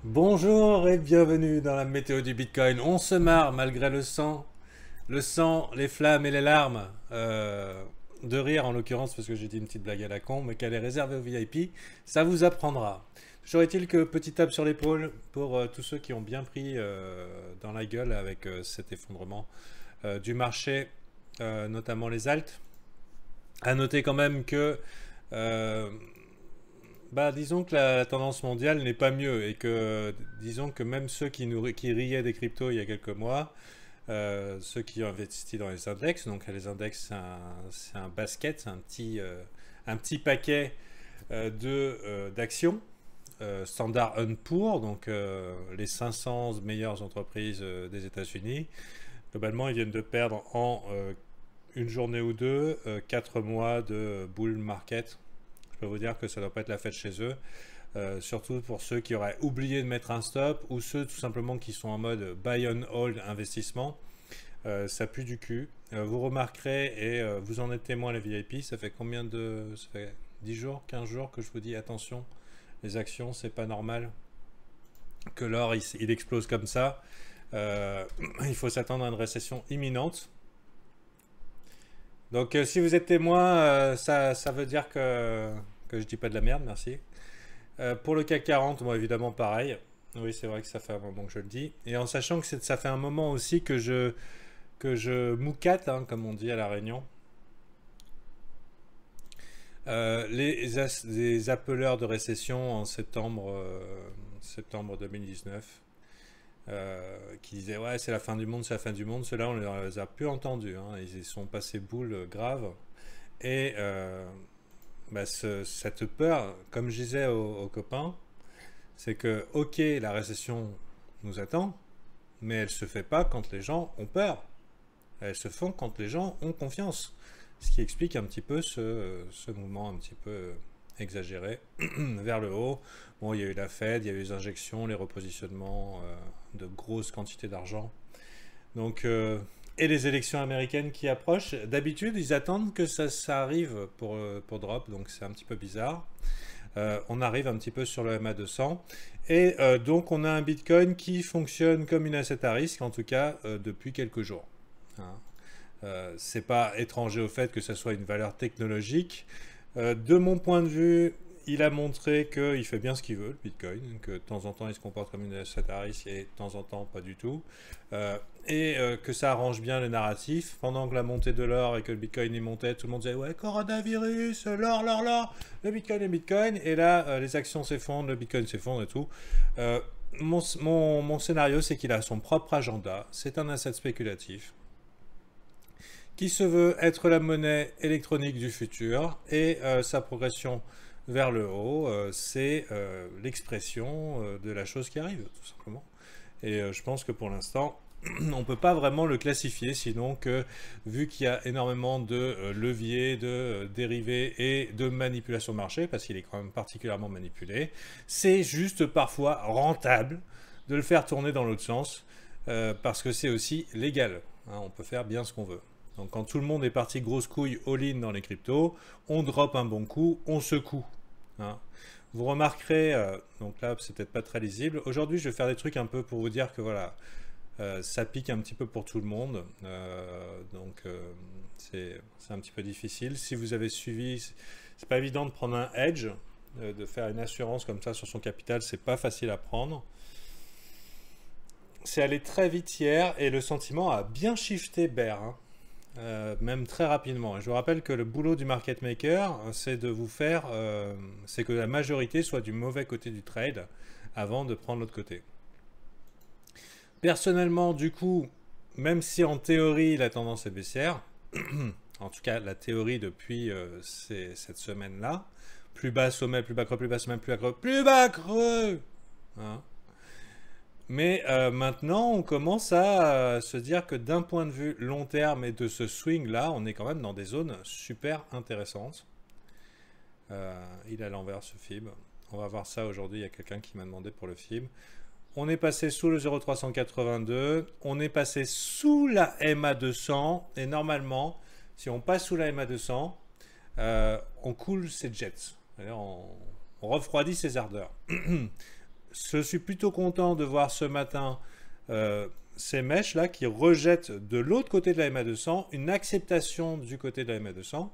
Bonjour et bienvenue dans la météo du Bitcoin. On se marre malgré le sang, les flammes et les larmes. De rire en l'occurrence parce que j'ai dit une petite blague à la con, mais qu'elle est réservée aux VIP, ça vous apprendra. Toujours est-il que petit tape sur l'épaule pour tous ceux qui ont bien pris dans la gueule avec cet effondrement du marché, notamment les alts. À noter quand même que disons que la tendance mondiale n'est pas mieux et que disons que même ceux qui riaient des cryptos il y a quelques mois, ceux qui ont investi dans les index, donc les index c'est un basket, c'est un petit paquet d'actions Standard & Poor's, donc les 500 meilleures entreprises des États-Unis. Globalement, ils viennent de perdre en une journée ou deux 4 mois de bull market. Je peux vous dire que ça ne doit pas être la fête chez eux. Surtout pour ceux qui auraient oublié de mettre un stop ou ceux tout simplement qui sont en mode buy and hold investissement. Ça pue du cul. Vous remarquerez, et vous en êtes témoin les VIP, ça fait combien de... Ça fait 10 jours, 15 jours que je vous dis attention, les actions, c'est pas normal que l'or il explose comme ça. Il faut s'attendre à une récession imminente. Donc si vous êtes témoin, ça veut dire que je dis pas de la merde, merci. Pour le CAC 40, moi évidemment pareil. Oui, c'est vrai que ça fait un moment que je le dis. Et en sachant que ça fait un moment aussi que je moucate, hein, comme on dit à La Réunion. Les appeleurs de récession en septembre 2019 qui disaient ouais c'est la fin du monde, c'est la fin du monde. Ceux-là on les a plus entendus, hein. Ils sont passés boule grave. Et cette peur, comme je disais aux copains, c'est que ok la récession nous attend, mais elle se fait pas quand les gens ont peur. Elles se font quand les gens ont confiance. Ce qui explique un petit peu ce mouvement un petit peu exagéré vers le haut. Bon, il y a eu la Fed, il y a eu les injections, les repositionnements de grosses quantités d'argent. Donc, et les élections américaines qui approchent. D'habitude, ils attendent que ça arrive pour drop, donc c'est un petit peu bizarre. On arrive un petit peu sur le MA200. Et donc, on a un Bitcoin qui fonctionne comme une asset à risque, en tout cas depuis quelques jours. Hein. C'est pas étranger au fait que ça soit une valeur technologique. De mon point de vue, il a montré qu'il fait bien ce qu'il veut, le Bitcoin, que de temps en temps il se comporte comme une asset à risque et de temps en temps pas du tout. Que ça arrange bien les narratifs. Pendant que la montée de l'or et que le Bitcoin y montait, tout le monde disait ouais, coronavirus, l'or, le Bitcoin. Et là, les actions s'effondrent, le Bitcoin s'effondre et tout. Mon scénario, c'est qu'il a son propre agenda. C'est un asset spéculatif qui se veut être la monnaie électronique du futur et sa progression vers le haut, c'est l'expression de la chose qui arrive, tout simplement. Et je pense que pour l'instant, on ne peut pas vraiment le classifier, sinon que, vu qu'il y a énormément de leviers, de dérivés et de manipulation de marché, parce qu'il est quand même particulièrement manipulé, c'est juste parfois rentable de le faire tourner dans l'autre sens, parce que c'est aussi légal. Hein, on peut faire bien ce qu'on veut. Donc quand tout le monde est parti grosse couille all-in dans les cryptos, on drop un bon coup, on secoue. Hein. Vous remarquerez, donc là c'est peut-être pas très lisible, aujourd'hui je vais faire des trucs un peu pour vous dire que voilà, ça pique un petit peu pour tout le monde, c'est un petit peu difficile. Si vous avez suivi, c'est pas évident de prendre un hedge, de faire une assurance comme ça sur son capital, c'est pas facile à prendre. C'est allé très vite hier et le sentiment a bien shifté bear. Hein. Même très rapidement. Je vous rappelle que le boulot du market maker, c'est de vous faire, c'est que la majorité soit du mauvais côté du trade avant de prendre l'autre côté. Personnellement, du coup, même si en théorie la tendance est baissière, en tout cas la théorie depuis cette semaine-là, plus bas sommet, plus bas creux, plus bas sommet, plus bas creux, plus bas creux. Hein. Mais maintenant, on commence à se dire que d'un point de vue long terme et de ce swing-là, on est quand même dans des zones super intéressantes. Il est à l'envers ce FIB. On va voir ça aujourd'hui. Il y a quelqu'un qui m'a demandé pour le FIB. On est passé sous le 0,382. On est passé sous la MA200. Et normalement, si on passe sous la MA200, on coule ses jets. On refroidit ses ardeurs. je suis plutôt content de voir ce matin ces mèches là qui rejettent de l'autre côté de la MA200. Une acceptation du côté de la MA200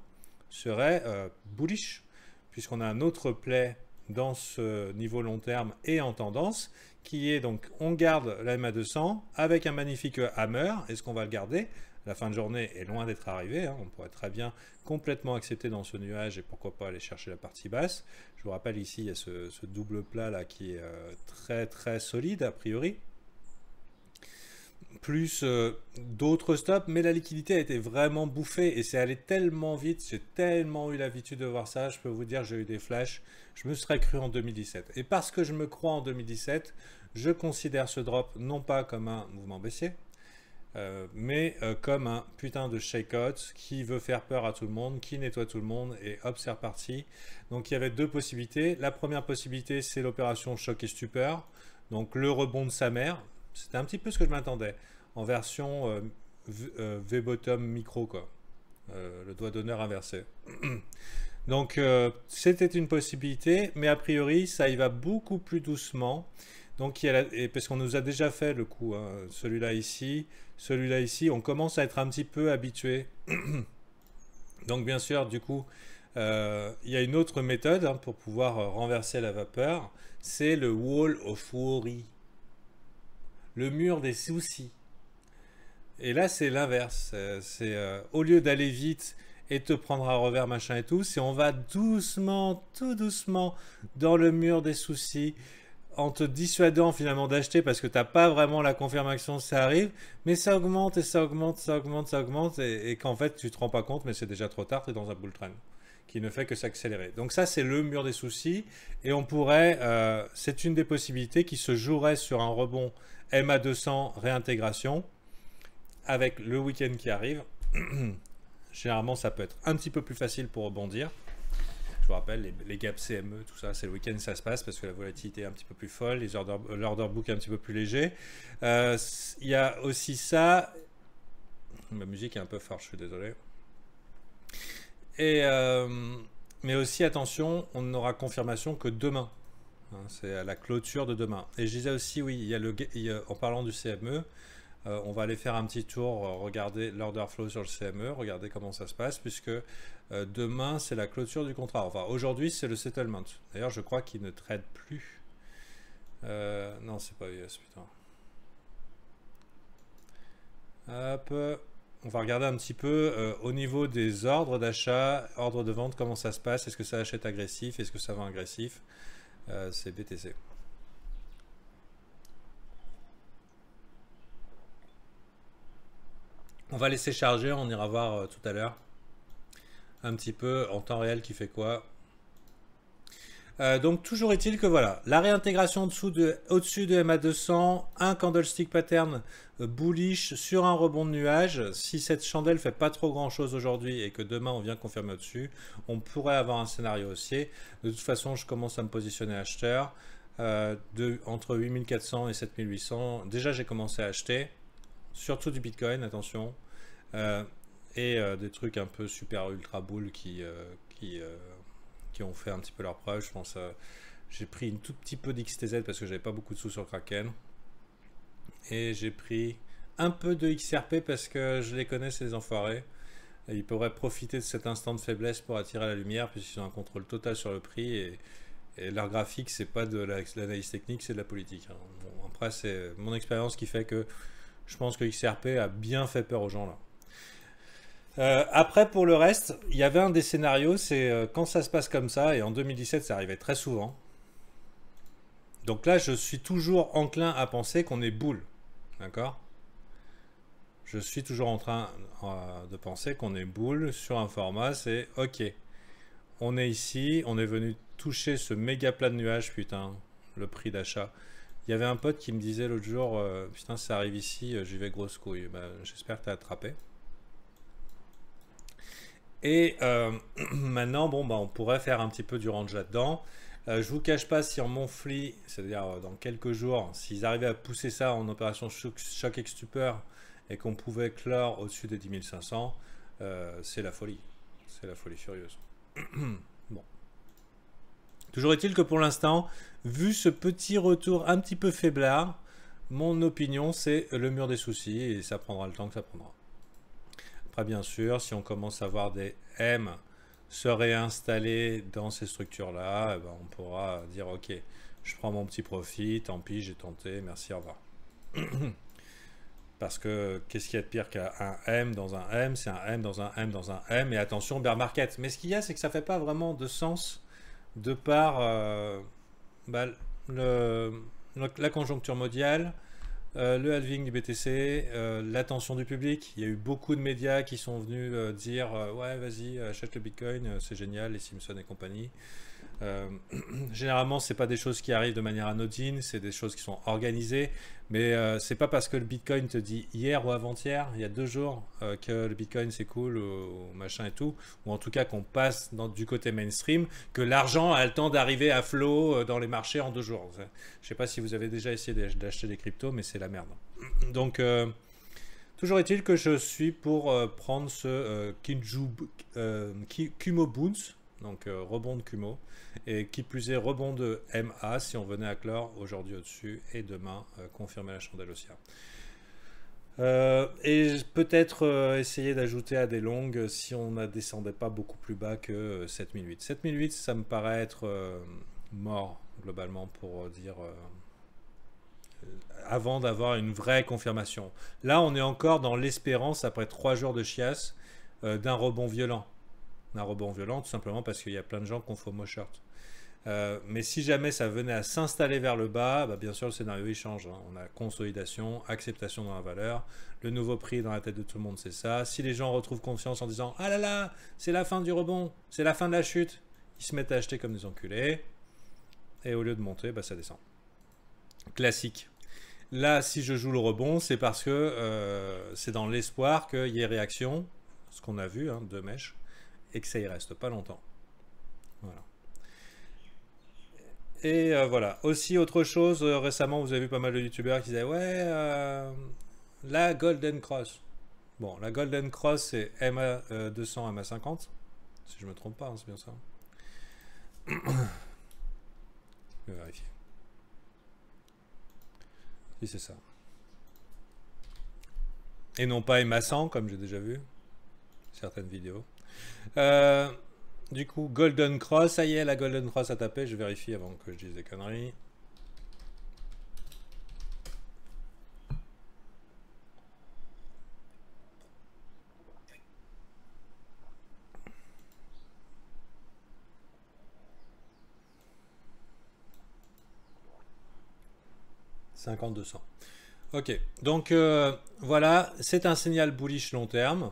serait bullish, puisqu'on a un autre play dans ce niveau long terme et en tendance, qui est donc on garde la MA200 avec un magnifique hammer. Est-ce qu'on va le garder? La fin de journée est loin d'être arrivée, hein. On pourrait très bien complètement accepter dans ce nuage et pourquoi pas aller chercher la partie basse. Je vous rappelle ici, il y a ce double plat là qui est très très solide a priori. Plus d'autres stops, mais la liquidité a été vraiment bouffée et c'est allé tellement vite, j'ai tellement eu l'habitude de voir ça, je peux vous dire, j'ai eu des flashs, je me serais cru en 2017. Et parce que je me crois en 2017, je considère ce drop non pas comme un mouvement baissier, mais comme un putain de shake-out qui veut faire peur à tout le monde, qui nettoie tout le monde, et hop, c'est reparti. Donc il y avait deux possibilités. La première possibilité, c'est l'opération choc et stupeur, donc le rebond de sa mère. C'était un petit peu ce que je m'attendais, en version V-bottom micro, quoi. Le doigt d'honneur inversé. Donc c'était une possibilité, mais a priori, ça y va beaucoup plus doucement. Donc, parce qu'on nous a déjà fait le coup, hein, celui-là ici, on commence à être un petit peu habitué. Donc, bien sûr, du coup, il y a une autre méthode hein, pour pouvoir renverser la vapeur, c'est le wall of worry, le mur des soucis. Et là, c'est l'inverse. Au lieu d'aller vite et te prendre à revers, machin et tout, c'est on va doucement, tout doucement, dans le mur des soucis, en te dissuadant finalement d'acheter parce que tu n'as pas vraiment la confirmation que ça arrive, mais ça augmente et ça augmente, ça augmente, ça augmente, et qu'en fait tu te rends pas compte, mais c'est déjà trop tard, tu es dans un bull trend qui ne fait que s'accélérer. Donc ça c'est le mur des soucis, et on pourrait, c'est une des possibilités qui se jouerait sur un rebond MA200 réintégration, avec le week-end qui arrive. Généralement ça peut être un petit peu plus facile pour rebondir. Je vous rappelle, les gaps CME, tout ça, c'est le week-end ça se passe parce que la volatilité est un petit peu plus folle, l'order book est un petit peu plus léger. Il y a aussi ça. Ma musique est un peu forte, je suis désolé. Et, mais aussi, attention, on n'aura confirmation que demain. Hein, c'est à la clôture de demain. Et je disais aussi, oui, en parlant du CME, on va aller faire un petit tour, regarder l'order flow sur le CME, regarder comment ça se passe, puisque demain c'est la clôture du contrat. Enfin, aujourd'hui c'est le settlement. D'ailleurs, je crois qu'il ne trade plus. Non, c'est pas US, putain. Hop. On va regarder un petit peu au niveau des ordres d'achat, ordres de vente, comment ça se passe. Est-ce que ça achète agressif? Est-ce que ça vend agressif? C'est BTC. On va laisser charger, on ira voir tout à l'heure un petit peu en temps réel qui fait quoi. Donc toujours est-il que voilà, la réintégration au-dessus de MA200, un candlestick pattern bullish sur un rebond de nuage. Si cette chandelle fait pas trop grand chose aujourd'hui et que demain on vient confirmer au-dessus, on pourrait avoir un scénario haussier. De toute façon, je commence à me positionner acheteur entre 8400 et 7800. Déjà j'ai commencé à acheter, surtout du Bitcoin, attention, et des trucs un peu super ultra bull qui ont fait un petit peu leur preuve. Je pense j'ai pris un tout petit peu d'XTZ parce que j'avais pas beaucoup de sous sur Kraken, et j'ai pris un peu de XRP parce que je les connais, ces enfoirés. Et ils pourraient profiter de cet instant de faiblesse pour attirer la lumière, puisqu'ils ont un contrôle total sur le prix, et leur graphique c'est pas de l'analyse technique, c'est de la politique. Bon, après c'est mon expérience qui fait que je pense que XRP a bien fait peur aux gens là. Après, pour le reste, il y avait un des scénarios, c'est quand ça se passe comme ça, et en 2017 ça arrivait très souvent. Donc là, je suis toujours enclin à penser qu'on est bull, d'accord? Je suis toujours en train de penser qu'on est bull sur un format, c'est ok. On est ici, on est venu toucher ce méga plat de nuages, putain, le prix d'achat. Il y avait un pote qui me disait l'autre jour, putain, ça arrive ici, j'y vais grosse couille. Ben, j'espère que tu as attrapé. Et maintenant, bon, bah, on pourrait faire un petit peu du range là-dedans. Je vous cache pas, si en Monthly, c'est-à-dire dans quelques jours, s'ils arrivaient à pousser ça en opération choc et stupeur et qu'on pouvait clore au-dessus des 10 500, c'est la folie. C'est la folie furieuse. Bon. Toujours est-il que pour l'instant, vu ce petit retour un petit peu faiblard, mon opinion c'est le mur des soucis et ça prendra le temps que ça prendra. Après bien sûr, si on commence à voir des M se réinstaller dans ces structures-là, eh ben, on pourra dire ok, je prends mon petit profit, tant pis, j'ai tenté, merci, au revoir. Parce que qu'est-ce qu'il y a de pire qu'un M dans un M, c'est un M dans un M dans un M, et attention, bear market. Mais ce qu'il y a, c'est que ça ne fait pas vraiment de sens de par bah, la conjoncture mondiale, le halving du BTC, l'attention du public. Il y a eu beaucoup de médias qui sont venus dire ouais, vas-y, achète le Bitcoin, c'est génial, les Simpson et compagnie. Généralement, c'est pas des choses qui arrivent de manière anodine, c'est des choses qui sont organisées, mais c'est pas parce que le Bitcoin te dit hier ou avant-hier, il y a 2 jours, que le Bitcoin c'est cool ou machin et tout, ou en tout cas qu'on passe du côté mainstream, que l'argent a le temps d'arriver à flot dans les marchés en 2 jours. Je sais pas si vous avez déjà essayé d'acheter des cryptos, mais c'est la merde. Donc, toujours est-il que je suis pour prendre ce Kumo Boons, donc rebond de Kumo, et qui plus est rebond de MA si on venait à clore aujourd'hui au-dessus et demain confirmer la chandelle haussière. Et peut-être essayer d'ajouter à des longues si on ne descendait pas beaucoup plus bas que 7008. 7008, ça me paraît être mort globalement pour dire avant d'avoir une vraie confirmation. Là, on est encore dans l'espérance après 3 jours de chiasse d'un rebond violent. Un rebond violent, tout simplement parce qu'il y a plein de gens qui ont FOMO short. Mais si jamais ça venait à s'installer vers le bas, bah bien sûr le scénario il change. Hein. On a consolidation, acceptation dans la valeur, le nouveau prix dans la tête de tout le monde c'est ça. Si les gens retrouvent confiance en disant ah là là, c'est la fin du rebond, c'est la fin de la chute, ils se mettent à acheter comme des enculés et au lieu de monter, bah ça descend. Classique. Là, si je joue le rebond, c'est parce que c'est dans l'espoir qu'il y ait réaction, ce qu'on a vu, hein, 2 mèches, et que ça y reste pas longtemps. Voilà. Et voilà. Aussi, autre chose, récemment, vous avez vu pas mal de youtubeurs qui disaient ouais, la Golden Cross. Bon, la Golden Cross, c'est MA200, MA50. Si je me trompe pas, hein, c'est bien ça. Je vais vérifier. Si c'est ça. Et non pas MA100, comme j'ai déjà vu. Certaines vidéos. Du coup, Golden Cross, ça y est, la Golden Cross a tapé. Je vérifie avant que je dise des conneries. « 50-200. » Ok, donc voilà, c'est un signal bullish long terme,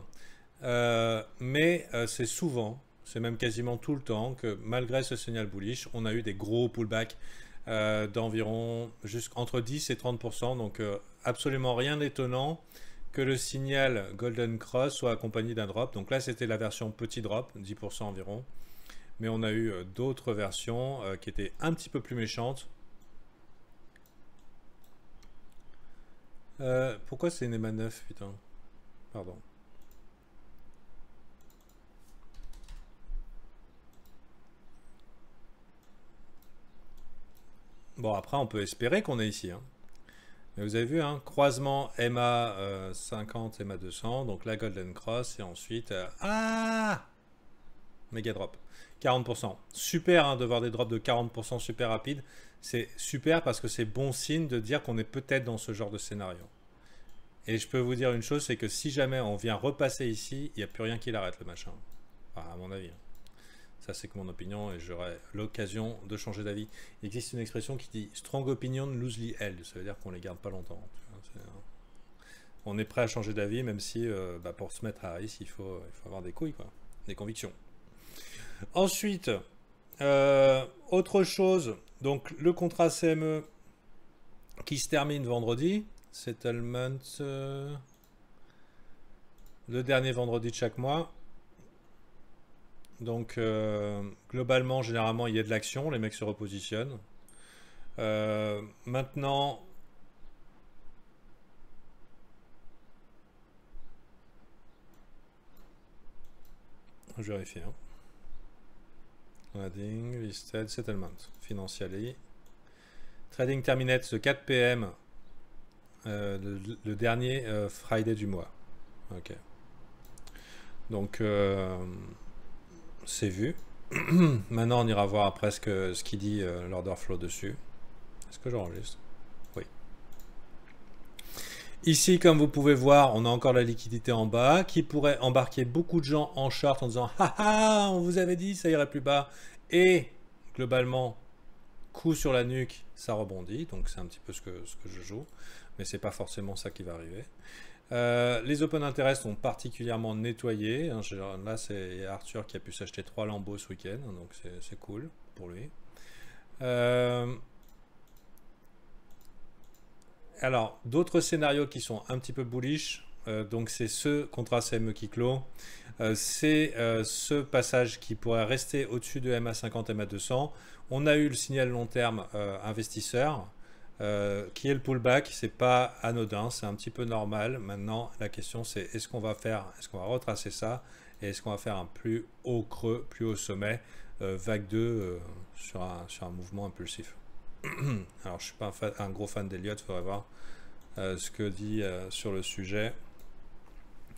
mais c'est souvent, c'est même quasiment tout le temps, que malgré ce signal bullish, on a eu des gros pullbacks d'environ entre 10 et 30%, donc absolument rien d'étonnant que le signal Golden Cross soit accompagné d'un drop. Donc là, c'était la version petit drop, 10% environ, mais on a eu d'autres versions qui étaient un petit peu plus méchantes. Pourquoi c'est une EMA 9, putain? Pardon. Bon, après, on peut espérer qu'on est ici. Hein. Mais vous avez vu, hein, croisement MA 50, MA 200, donc la Golden Cross, et ensuite... ah méga drop. 40%. Super hein, de voir des drops de 40% super rapides. C'est super parce que c'est bon signe de dire qu'on est peut-être dans ce genre de scénario. Et je peux vous dire une chose, c'est que si jamais on vient repasser ici, il n'y a plus rien qui l'arrête le machin. Enfin, à mon avis. Ça c'est que mon opinion et j'aurai l'occasion de changer d'avis. Il existe une expression qui dit « strong opinion loosely held ». Ça veut dire qu'on ne les garde pas longtemps. On est prêt à changer d'avis même si pour se mettre à risque, il faut avoir des couilles, quoi, des convictions. Ensuite, autre chose, donc le contrat CME qui se termine vendredi, settlement le dernier vendredi de chaque mois. Donc globalement, généralement, il y a de l'action, les mecs se repositionnent. Maintenant, je vérifie. Hein. Adding, listed, settlement, financially. Trading terminate the 4 p.m. Le dernier Friday du mois. Ok. Donc, c'est vu. Maintenant, on ira voir après ce qu'il dit l'order flow dessus. Est-ce que j'enregistre? Oui. Ici, comme vous pouvez voir, on a encore la liquidité en bas qui pourrait embarquer beaucoup de gens en short en disant « Haha, on vous avait dit, ça irait plus bas ». Et globalement, coup sur la nuque, ça rebondit. Donc, c'est un petit peu ce que je joue. Mais c'est pas forcément ça qui va arriver. Les open interest sont particulièrement nettoyés. Là, c'est Arthur qui a pu s'acheter 3 Lambeaux ce week-end, donc c'est cool pour lui. Alors, d'autres scénarios qui sont un petit peu bullish, donc c'est ce contrat CME qui clôt. C'est ce passage qui pourrait rester au-dessus de MA50, MA200. On a eu le signal long terme investisseur. Qui est le pullback, c'est pas anodin, c'est un petit peu normal. Maintenant, la question c'est est-ce qu'on va retracer ça et est-ce qu'on va faire un plus haut creux, plus haut sommet, vague 2 sur un mouvement impulsif. Alors, je suis pas un gros fan d'Elliott, il faudrait voir ce que dit sur le sujet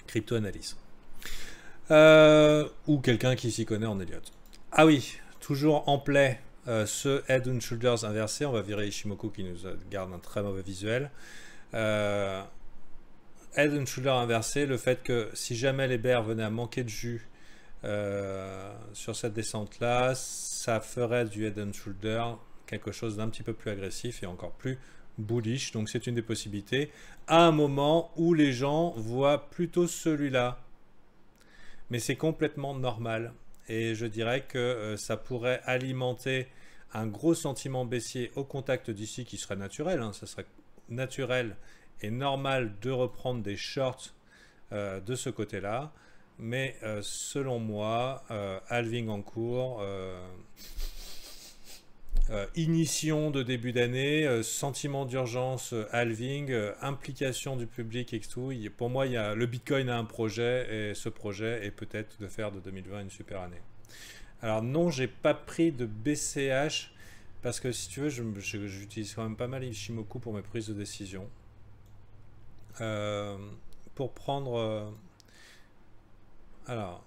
crypto-analyse. Ou quelqu'un qui s'y connaît en Elliott. Ah oui, toujours en play. Ce Head and Shoulders inversé, on va virer Ishimoku qui nous garde un très mauvais visuel. Head and Shoulders inversé, le fait que si jamais les bears venaient à manquer de jus sur cette descente là, ça ferait du Head and Shoulders quelque chose d'un petit peu plus agressif et encore plus bullish. Donc c'est une des possibilités à un moment où les gens voient plutôt celui-là. Mais c'est complètement normal. Et je dirais que ça pourrait alimenter un gros sentiment baissier au contact d'ici qui serait naturel. Ça serait naturel et normal de reprendre des shorts de ce côté-là. Mais selon moi, halving en cours, ignition de début d'année, sentiment d'urgence, halving, implication du public et tout. Pour moi, le Bitcoin a un projet et ce projet est peut-être de faire de 2020 une super année. Alors non, j'ai pas pris de BCH parce que si tu veux, j'utilise quand même pas mal Ishimoku pour mes prises de décision. Pour prendre... alors...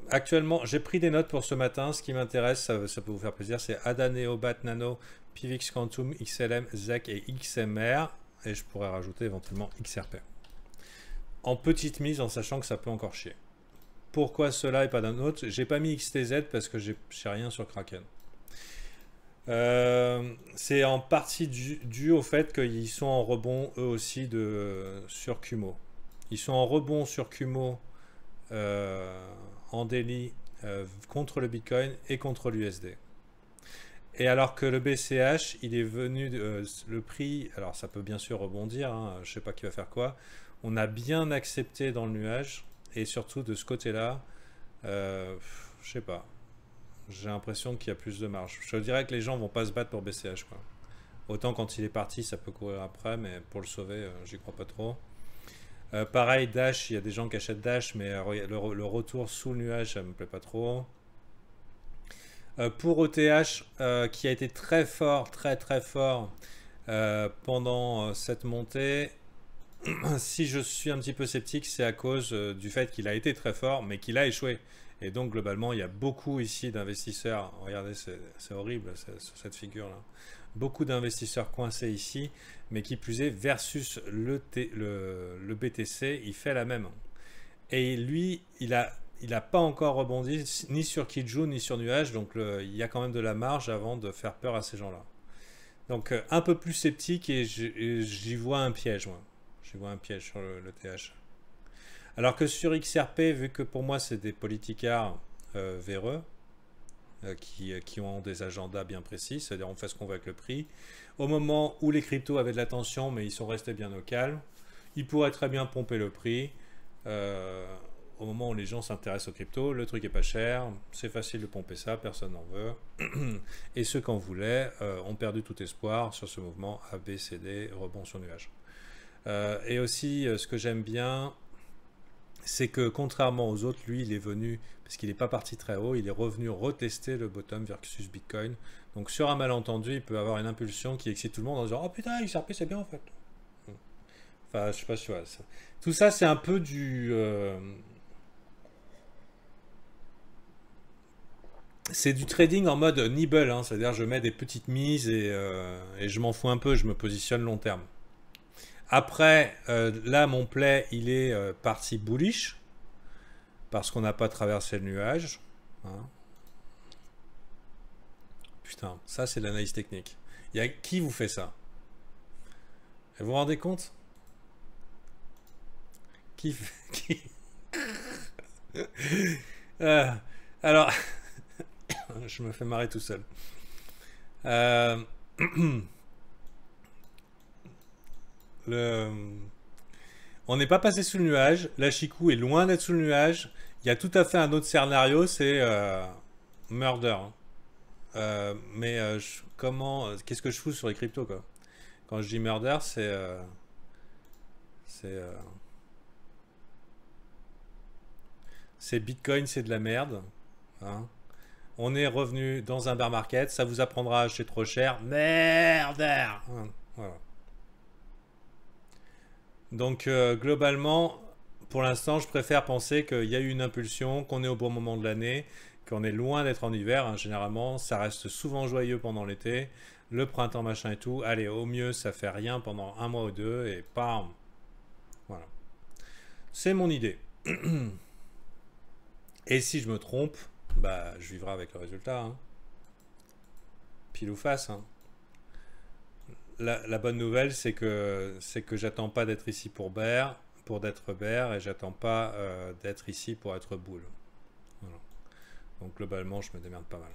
Actuellement, j'ai pris des notes pour ce matin. Ce qui m'intéresse, ça peut vous faire plaisir, c'est ADA, Neo, BAT, Nano, PIVX, Quantum, XLM, ZEC et XMR. Et je pourrais rajouter éventuellement XRP. En petite mise, en sachant que ça peut encore chier. Pourquoi cela et pas d'un autre? J'ai pas mis XTZ parce que j'ai rien sur Kraken. C'est en partie dû au fait qu'ils sont en rebond eux aussi sur Kumo. Ils sont en rebond sur Kumo en daily contre le Bitcoin et contre l'USD. Et alors que le BCH, il est venu, le prix, alors ça peut bien sûr rebondir, hein, je sais pas qui va faire quoi, on a bien accepté dans le nuage, et surtout de ce côté-là, je sais pas, j'ai l'impression qu'il y a plus de marge. Je dirais que les gens vont pas se battre pour BCH, quoi. Autant quand il est parti, ça peut courir après, mais pour le sauver, j'y crois pas trop. Pareil, Dash, il y a des gens qui achètent Dash, mais le retour sous le nuage, ça me plaît pas trop. Pour ETH, qui a été très fort, très fort pendant cette montée, si je suis un petit peu sceptique, c'est à cause du fait qu'il a été très fort, mais qu'il a échoué. Et donc, globalement, il y a beaucoup ici d'investisseurs. Regardez, c'est horrible, cette figure-là. Beaucoup d'investisseurs coincés ici, mais qui plus est, versus le BTC, il fait la même. Et lui, il a pas encore rebondi, ni sur Kijun, ni sur Nuage, donc il y a quand même de la marge avant de faire peur à ces gens-là. Donc, un peu plus sceptique, et j'y vois un piège, moi. J'y vois un piège sur le TH. Alors que sur XRP, vu que pour moi, c'est des politicards véreux, qui ont des agendas bien précis, c'est-à-dire on fait ce qu'on veut avec le prix. Au moment où les cryptos avaient de la tension, mais ils sont restés bien au calme, ils pourraient très bien pomper le prix. Au moment où les gens s'intéressent aux cryptos, le truc est pas cher, c'est facile de pomper ça, personne n'en veut. Et ceux qui en voulaient ont perdu tout espoir sur ce mouvement ABCD, rebond sur nuage. Et aussi, ce que j'aime bien, c'est que contrairement aux autres, lui, il est venu, parce qu'il n'est pas parti très haut, il est revenu retester le bottom versus Bitcoin. Donc sur un malentendu, il peut avoir une impulsion qui excite tout le monde en disant « Oh putain, XRP c'est bien en fait ». Enfin, je sais pas si tu vois. Tout ça, c'est un peu du... c'est du trading en mode nibble, hein, c'est-à-dire je mets des petites mises et je m'en fous un peu, je me positionne long terme. Après, là, mon play, il est parti bullish, parce qu'on n'a pas traversé le nuage. Hein. Putain, ça c'est de l'analyse technique. Il y a qui vous fait ça? Vous vous rendez compte? Qui alors, je me fais marrer tout seul. On n'est pas passé sous le nuage. La Chikou est loin d'être sous le nuage. Il y a tout à fait un autre scénario, c'est murder. Mais qu'est-ce que je fous sur les cryptos quoi? Quand je dis murder, c'est Bitcoin, c'est de la merde. Hein. On est revenu dans un bear market, ça vous apprendra à acheter trop cher. Murder. Voilà. Donc globalement, pour l'instant, je préfère penser qu'il y a eu une impulsion, qu'on est au bon moment de l'année, qu'on est loin d'être en hiver. Hein. Généralement, ça reste souvent joyeux pendant l'été. Le printemps, machin et tout. Allez, au mieux, ça fait rien pendant un mois ou deux et bam. Voilà. C'est mon idée. Et si je me trompe, bah, je vivrai avec le résultat. Hein. Pile ou face. Hein. La bonne nouvelle, c'est que j'attends pas d'être ici pour d'être bear, et j'attends pas d'être ici pour être bull. Voilà. Donc globalement, je me démerde pas mal.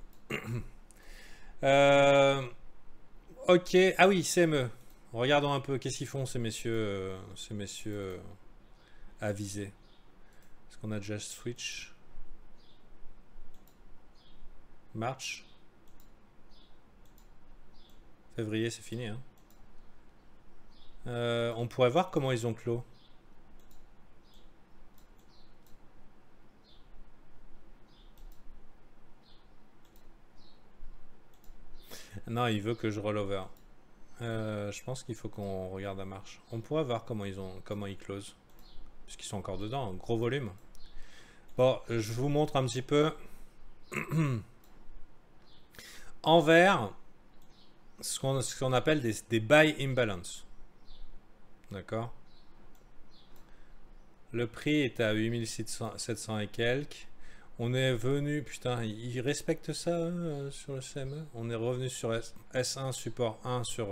Ok, ah oui, CME. Regardons un peu, qu'est-ce qu'ils font ces messieurs avisés. Est-ce qu'on a déjà switch? March. Février, c'est fini. Hein. On pourrait voir comment ils ont clos. Non, il veut que je roll over. Je pense qu'il faut qu'on regarde la marche. On pourrait voir comment ils closent. Puisqu'ils sont encore dedans, un gros volume. Bon, je vous montre un petit peu. En vert, ce qu'on appelle des buy imbalance. D'accord. Le prix est à 8700 et quelques. On est venu, putain, ils respectent ça sur le CME. On est revenu sur S1, support 1 sur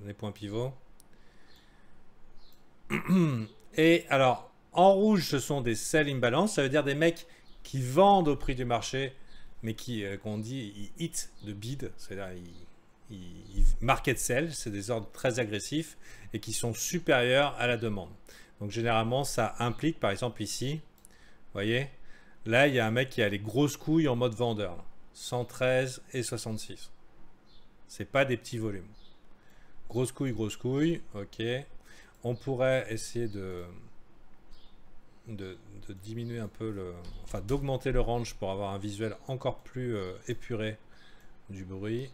les points pivots. Et alors, en rouge, ce sont des sell imbalance. Ça veut dire des mecs qui vendent au prix du marché, mais qu'on dit, ils hit de bid. C'est-à-dire, ils market sell. C'est des ordres très agressifs et qui sont supérieurs à la demande. Donc, généralement, ça implique, par exemple, ici, vous voyez, là, il y a un mec qui a les grosses couilles en mode vendeur. Là. 113 et 66. C'est pas des petits volumes. Grosse couille, ok. On pourrait essayer de diminuer un peu enfin d'augmenter le range pour avoir un visuel encore plus épuré du bruit.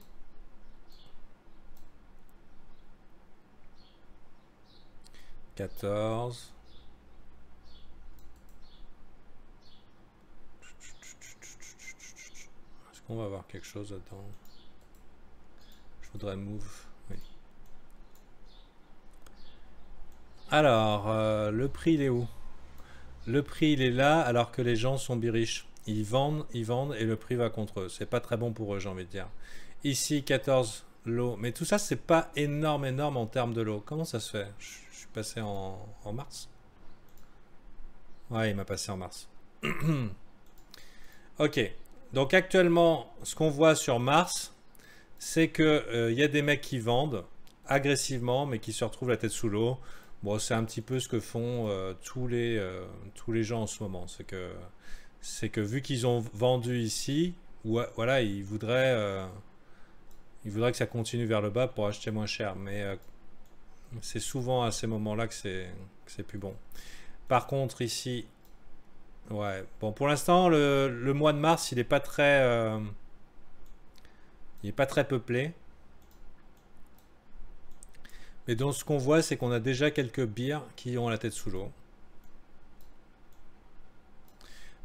« 14. Est-ce qu'on va avoir quelque chose là-dedans? Je voudrais move. Oui. Alors, le prix il est où? Le prix il est là alors que les gens sont bearish. Ils vendent et le prix va contre eux. C'est pas très bon pour eux, j'ai envie de dire. Ici 14 low. Mais tout ça c'est pas énorme en termes de low. Comment ça se fait? Je suis passé en mars. Ouais, il m'a passé en mars. Ok. Donc actuellement, ce qu'on voit sur Mars, c'est que y a des mecs qui vendent agressivement, mais qui se retrouvent la tête sous l'eau. Bon, c'est un petit peu ce que font tous les gens en ce moment. C'est que vu qu'ils ont vendu ici, voilà, ils voudraient que ça continue vers le bas pour acheter moins cher. Mais c'est souvent à ces moments-là que c'est plus bon. Par contre, ici, Ouais. Bon, pour l'instant, le mois de mars, il est pas très peuplé. Mais donc, ce qu'on voit, c'est qu'on a déjà quelques bières qui ont la tête sous l'eau.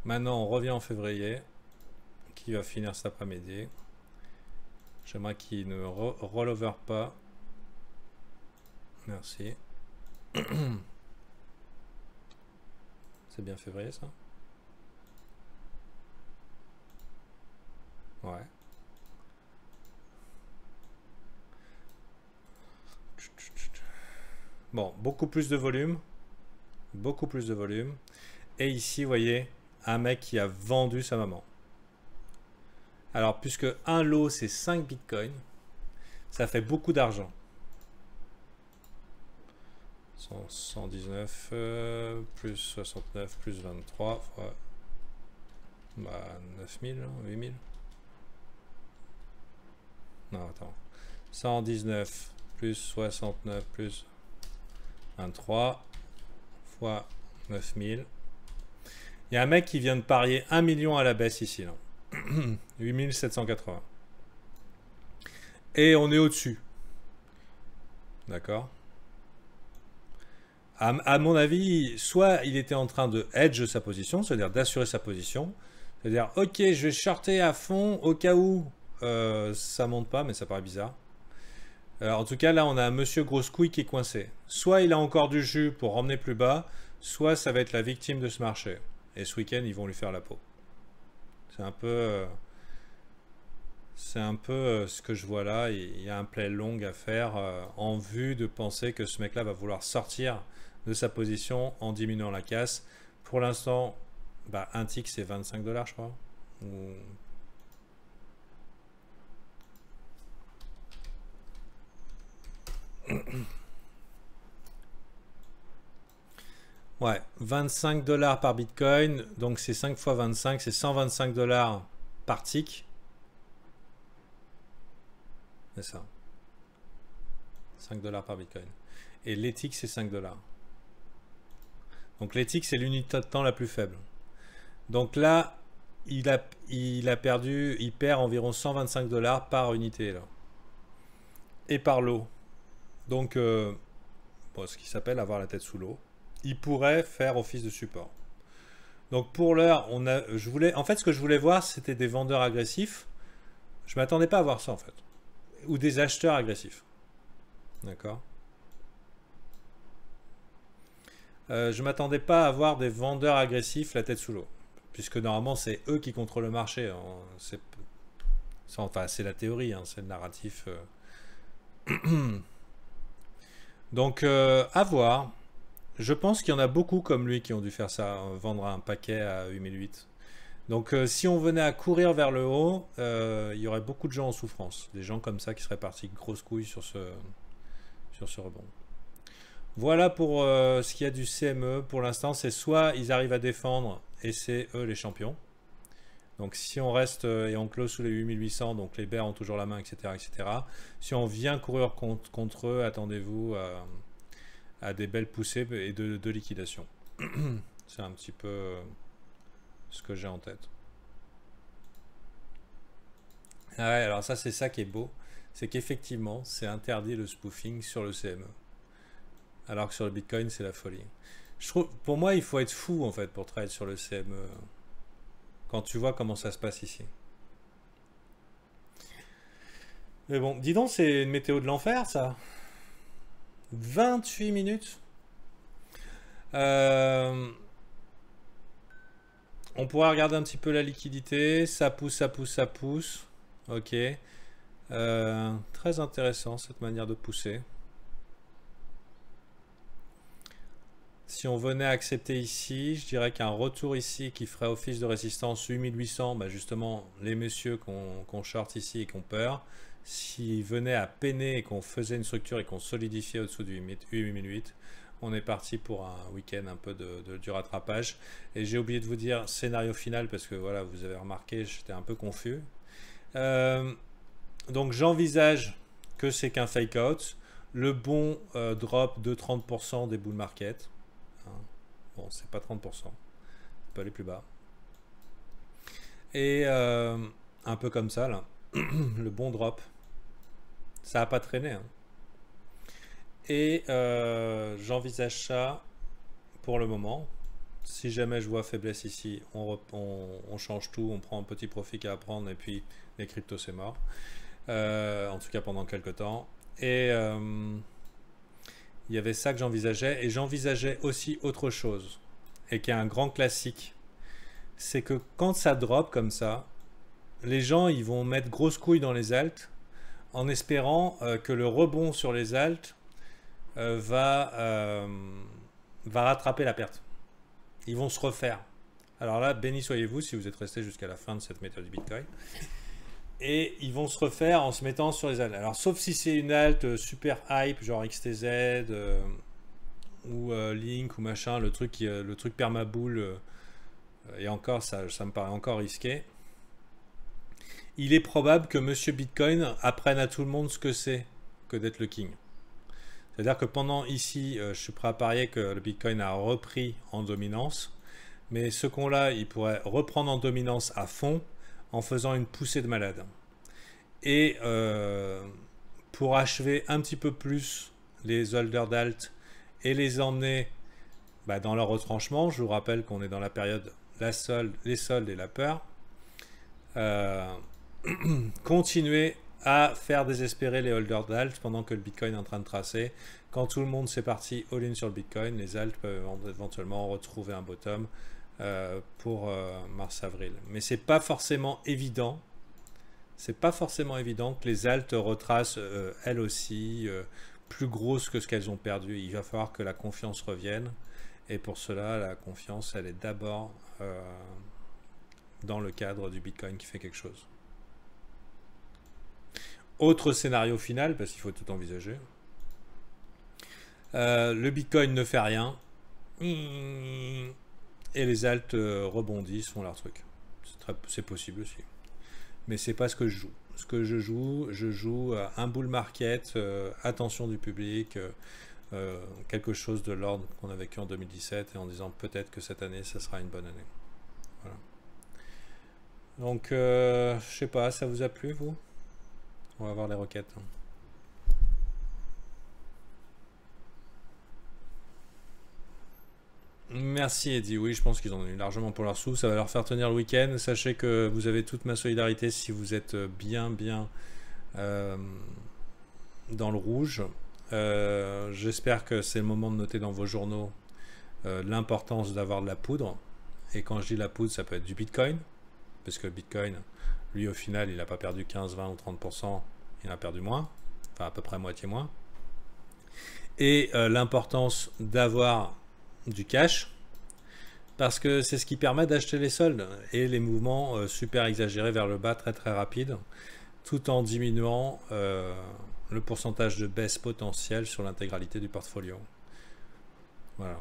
Maintenant, on revient en février, qui va finir cet après-midi. J'aimerais qu'il ne rollover pas. Merci. C'est bien février, ça? Ouais. Bon, beaucoup plus de volume. Beaucoup plus de volume. Et ici, vous voyez, un mec qui a vendu sa maman. Alors, puisque un lot, c'est 5 bitcoins, ça fait beaucoup d'argent. 119 plus 69 plus 23 fois 9000, 8000. Non, attends. 119 plus 69 plus 23 fois 9000. Il y a un mec qui vient de parier 1 million à la baisse ici. Là. 8780. Et on est au-dessus. D'accord. À mon avis, soit il était en train de hedge sa position, c'est-à-dire d'assurer sa position. C'est-à-dire, ok, je vais shorter à fond au cas où ça monte pas, mais ça paraît bizarre. En tout cas, là, on a un monsieur grosse couille qui est coincé. Soit il a encore du jus pour ramener plus bas, soit ça va être la victime de ce marché. Et ce week-end, ils vont lui faire la peau. C'est un peu... ce que je vois là. Il y a un play long à faire en vue de penser que ce mec-là va vouloir sortir de sa position en diminuant la casse. Pour l'instant, un tick, c'est 25 $, je crois. Ou... Ouais, 25 $ par bitcoin, donc c'est 5 fois 25, c'est 125 $ par tick. C'est ça. 5 $ par bitcoin. Et l'éthique, c'est 5 $. Donc l'éthique, c'est l'unité de temps la plus faible. Donc là, il perd environ 125 $ par unité là. Et par lot. Donc, ce qui s'appelle avoir la tête sous l'eau. Il pourrait faire office de support. Donc pour l'heure, en fait, ce que je voulais voir, c'était des vendeurs agressifs. Je m'attendais pas à voir ça en fait. Ou des acheteurs agressifs. D'accord. Je m'attendais pas à voir des vendeurs agressifs la tête sous l'eau. Puisque normalement, c'est eux qui contrôlent le marché. C'est la théorie, hein, c'est le narratif. Donc, à voir. Je pense qu'il y en a beaucoup comme lui qui ont dû faire ça, vendre un paquet à 8008. Donc si on venait à courir vers le haut, il y aurait beaucoup de gens en souffrance. Des gens comme ça qui seraient partis grosse couille sur ce rebond. Voilà pour ce qu'il y a du CME. Pour l'instant, c'est soit ils arrivent à défendre et c'est eux les champions. Donc si on reste et on close sous les 8800, donc les bears ont toujours la main, etc. etc. Si on vient courir contre eux, attendez-vous à des belles poussées et de liquidation. C'est un petit peu ce que j'ai en tête. Ah ouais, alors ça c'est ça qui est beau, c'est qu'effectivement c'est interdit le spoofing sur le CME. Alors que sur le Bitcoin c'est la folie. Je trouve, pour moi il faut être fou en fait pour trade sur le CME. Quand tu vois comment ça se passe ici. Mais bon, dis donc, c'est une météo de l'enfer, ça. 28 minutes. On pourra regarder un petit peu la liquidité. Ça pousse, ça pousse, ça pousse. Ok. Très intéressant, cette manière de pousser. Si on venait à accepter ici, je dirais qu'un retour ici qui ferait office de résistance 8800, justement, les messieurs qu'on short ici et qu'on peur, s'ils venaient à peiner et qu'on faisait une structure et qu'on solidifiait au-dessous du 8008, on est parti pour un week-end un peu du rattrapage. Et j'ai oublié de vous dire scénario final parce que voilà, vous avez remarqué, j'étais un peu confus. Donc j'envisage que c'est qu'un fake out. Le bon drop de 30% des bull market. Bon, c'est pas 30%. peu les plus bas. Et un peu comme ça, là, le bon drop. Ça n'a pas traîné. Hein. Et j'envisage ça pour le moment. Si jamais je vois faiblesse ici, on change tout, on prend un petit profit qu'à prendre et puis les cryptos c'est mort. En tout cas pendant quelques temps. Et il y avait ça que j'envisageais. Et j'envisageais aussi autre chose. Et qui est un grand classique. C'est que quand ça drop comme ça, les gens ils vont mettre grosse couille dans les alts en espérant que le rebond sur les alts va rattraper la perte. Ils vont se refaire. Alors là, béni soyez-vous si vous êtes resté jusqu'à la fin de cette méthode du Bitcoin. Et ils vont se refaire en se mettant sur les alts. Alors sauf si c'est une alt super hype, genre XTZ ou Link ou machin, le truc permaboule, et encore ça me paraît encore risqué. Il est probable que Monsieur Bitcoin apprenne à tout le monde ce que c'est que d'être le king. C'est-à-dire que pendant ici, je suis prêt à parier que le Bitcoin a repris en dominance, mais ce qu'on-là, il pourrait reprendre en dominance à fond en faisant une poussée de malade. Et pour achever un petit peu plus les holders d'alt et les emmener dans leur retranchement, je vous rappelle qu'on est dans la période les soldes et la peur, continuer à faire désespérer les holders d'alt pendant que le Bitcoin est en train de tracer. Quand tout le monde s'est parti all-in sur le Bitcoin, les alts peuvent éventuellement retrouver un bottom pour mars-avril. Mais c'est pas forcément évident. C'est pas forcément évident que les alts retracent elles aussi plus grosses que ce qu'elles ont perdu. Il va falloir que la confiance revienne. Et pour cela, la confiance, elle est d'abord dans le cadre du Bitcoin qui fait quelque chose. Autre scénario final, parce qu'il faut tout envisager. Le Bitcoin ne fait rien. Et les alts rebondissent, font leur truc. C'est possible aussi. Mais c'est pas ce que je joue. Ce que je joue un bull market, attention du public, quelque chose de l'ordre qu'on a vécu en 2017 et en disant peut-être que cette année, ça sera une bonne année. Voilà. Donc, je sais pas, ça vous a plu, vous? On va voir les requêtes. Merci Eddie, oui je pense qu'ils en ont eu largement pour leur sous, ça va leur faire tenir le week-end. Sachez que vous avez toute ma solidarité si vous êtes bien dans le rouge. J'espère que c'est le moment de noter dans vos journaux l'importance d'avoir de la poudre. Et quand je dis la poudre, ça peut être du Bitcoin, parce que le Bitcoin, lui au final, il n'a pas perdu 15, 20 ou 30%, il a perdu moins, enfin à peu près moitié moins. Et l'importance d'avoir du cash, parce que c'est ce qui permet d'acheter les soldes et les mouvements super exagérés vers le bas très très rapides, tout en diminuant le pourcentage de baisse potentielle sur l'intégralité du portfolio. Voilà.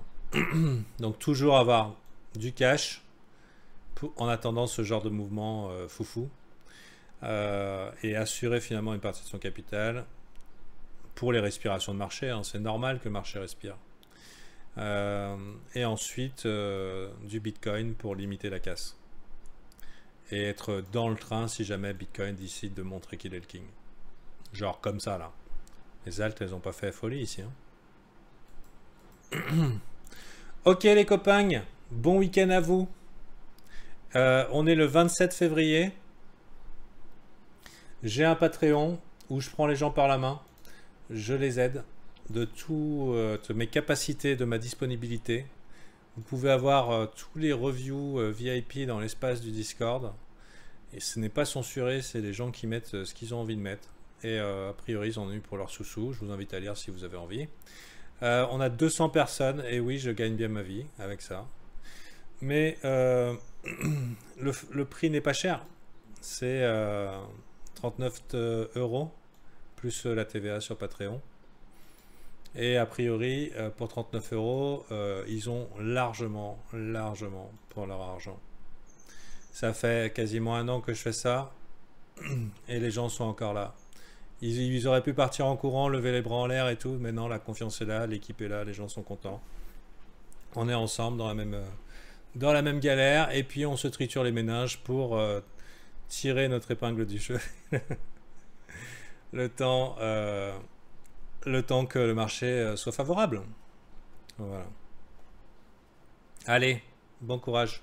Donc toujours avoir du cash en attendant ce genre de mouvement foufou et assurer finalement une partie de son capital pour les respirations de marché. Hein. C'est normal que le marché respire. Et ensuite du Bitcoin pour limiter la casse et être dans le train si jamais Bitcoin décide de montrer qu'il est le king, genre comme ça là. Les alts elles ont pas fait folie ici hein. Ok les copains, bon week-end à vous. On est le 27 février, j'ai un Patreon où je prends les gens par la main, je les aide de mes capacités, de ma disponibilité. Vous pouvez avoir tous les reviews VIP dans l'espace du Discord. Et ce n'est pas censuré, c'est les gens qui mettent ce qu'ils ont envie de mettre. Et a priori, ils en ont eu pour leur sous-sous. Je vous invite à lire si vous avez envie. On a 200 personnes, et oui, je gagne bien ma vie avec ça. Mais le prix n'est pas cher. C'est 39 € plus la TVA sur Patreon. Et a priori, pour 39 €, ils ont largement pour leur argent. Ça fait quasiment 1 an que je fais ça, et les gens sont encore là. Ils auraient pu partir en courant, lever les bras en l'air et tout, mais non, la confiance est là, l'équipe est là, les gens sont contents. On est ensemble dans dans la même galère, et puis on se triture les méninges pour tirer notre épingle du jeu. le temps, le temps que le marché soit favorable. Voilà. Allez, bon courage.